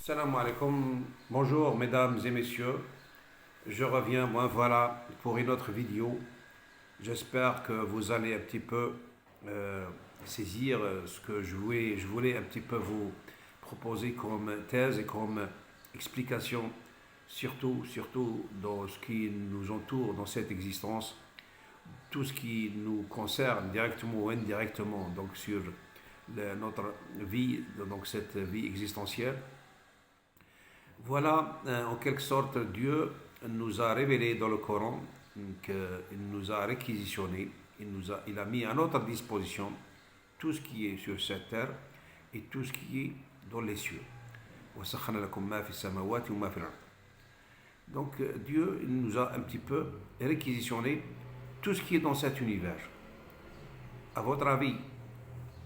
Salam alaikum, bonjour mesdames et messieurs, je reviens, moi voilà, pour une autre vidéo. J'espère que vous allez un petit peu euh, saisir ce que je voulais un petit peu vous proposer comme thèse et comme explication, surtout dans ce qui nous entoure dans cette existence, tout ce qui nous concerne directement ou indirectement, donc sur notre vie, donc cette vie existentielle. Voilà, en quelque sorte, Dieu nous a révélé dans le Coran qu'il nous a réquisitionné, il a mis à notre disposition tout ce qui est sur cette terre et tout ce qui est dans les cieux. Donc Dieu il nous a un petit peu réquisitionné tout ce qui est dans cet univers. À votre avis,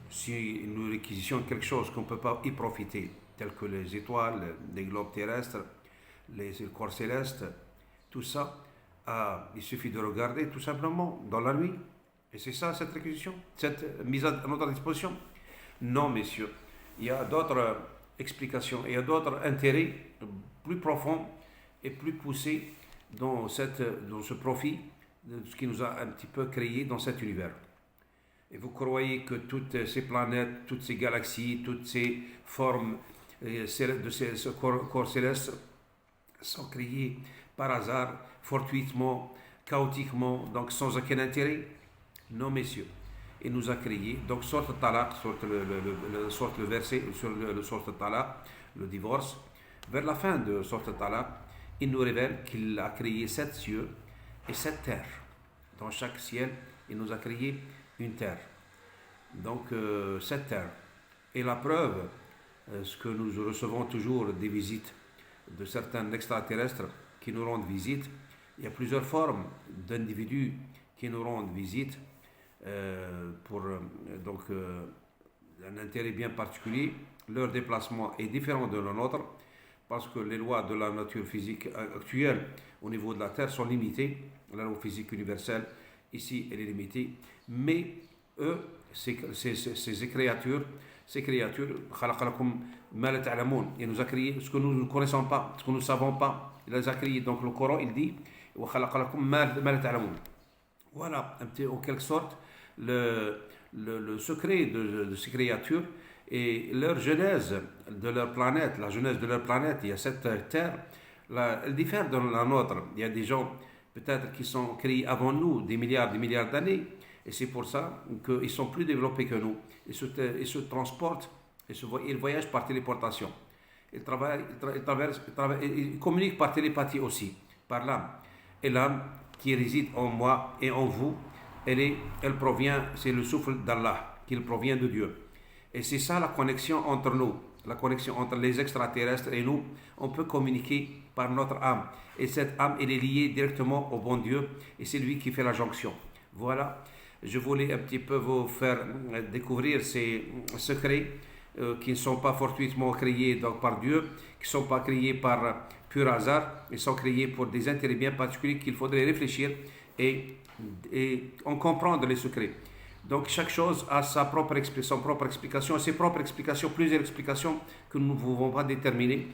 si nous réquisitionnons quelque chose qu'on ne peut pas y profiter, tel que les étoiles, les globes terrestres, les corps célestes, tout ça, il suffit de regarder tout simplement dans la nuit. Et c'est ça cette réquisition, cette mise à notre disposition. Non, messieurs, il y a d'autres explications, il y a d'autres intérêts plus profonds et plus poussés dans ce profit de ce qui nous a un petit peu créé dans cet univers. Et vous croyez que toutes ces planètes, toutes ces galaxies, toutes ces formes de ces corps célestes sont créées par hasard, fortuitement, chaotiquement, donc sans aucun intérêt? Non, messieurs. Il nous a créés. Donc, sorte Talaq, sorte le verset sur le sorte Talaq, le divorce. Vers la fin de sorte Talaq, il nous révèle qu'il a créé 7 cieux et 7 terres. Dans chaque ciel, il nous a créé une terre. Donc, 7 terres. Et la preuve, ce que nous recevons toujours des visites de certains extraterrestres qui nous rendent visite. Il y a plusieurs formes d'individus qui nous rendent visite pour un intérêt bien particulier. Leur déplacement est différent de le nôtre parce que les lois de la nature physique actuelle au niveau de la Terre sont limitées. La loi physique universelle, ici, elle est limitée. Mais eux, ces créatures, il nous a créé ce que nous ne connaissons pas, ce que nous ne savons pas. Il les a créés. Donc le Coran, il dit voilà, en quelque sorte, le secret de ces créatures et leur genèse de leur planète, la genèse de leur planète. Il y a cette terre, elle diffère de la nôtre. Il y a des gens peut-être qui sont créés avant nous, des milliards d'années. Et c'est pour ça qu'ils sont plus développés que nous. Ils se transportent, ils voyagent par téléportation. Ils communiquent par télépathie aussi, par l'âme. Et l'âme qui réside en moi et en vous, elle provient, c'est le souffle d'Allah, qui provient de Dieu. Et c'est ça la connexion entre nous, la connexion entre les extraterrestres et nous. On peut communiquer par notre âme. Et cette âme, elle est liée directement au bon Dieu. Et c'est lui qui fait la jonction. Voilà. Je voulais un petit peu vous faire découvrir ces secrets qui ne sont pas fortuitement créés donc, par Dieu, qui ne sont pas créés par pur hasard, ils sont créés pour des intérêts bien particuliers qu'il faudrait réfléchir et en comprendre les secrets. Donc chaque chose a son propre explication, ses propres explications, plusieurs explications que nous ne pouvons pas déterminer.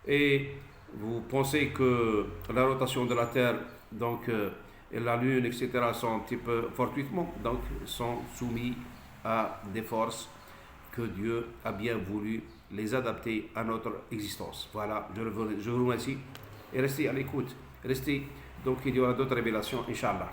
Et vous pensez que la rotation de la Terre, donc et la Lune, etc., sont un petit peu fortuitement, donc sont soumis à des forces que Dieu a bien voulu les adapter à notre existence. Voilà, je vous remercie et restez à l'écoute. Restez, donc il y aura d'autres révélations, Inch'Allah.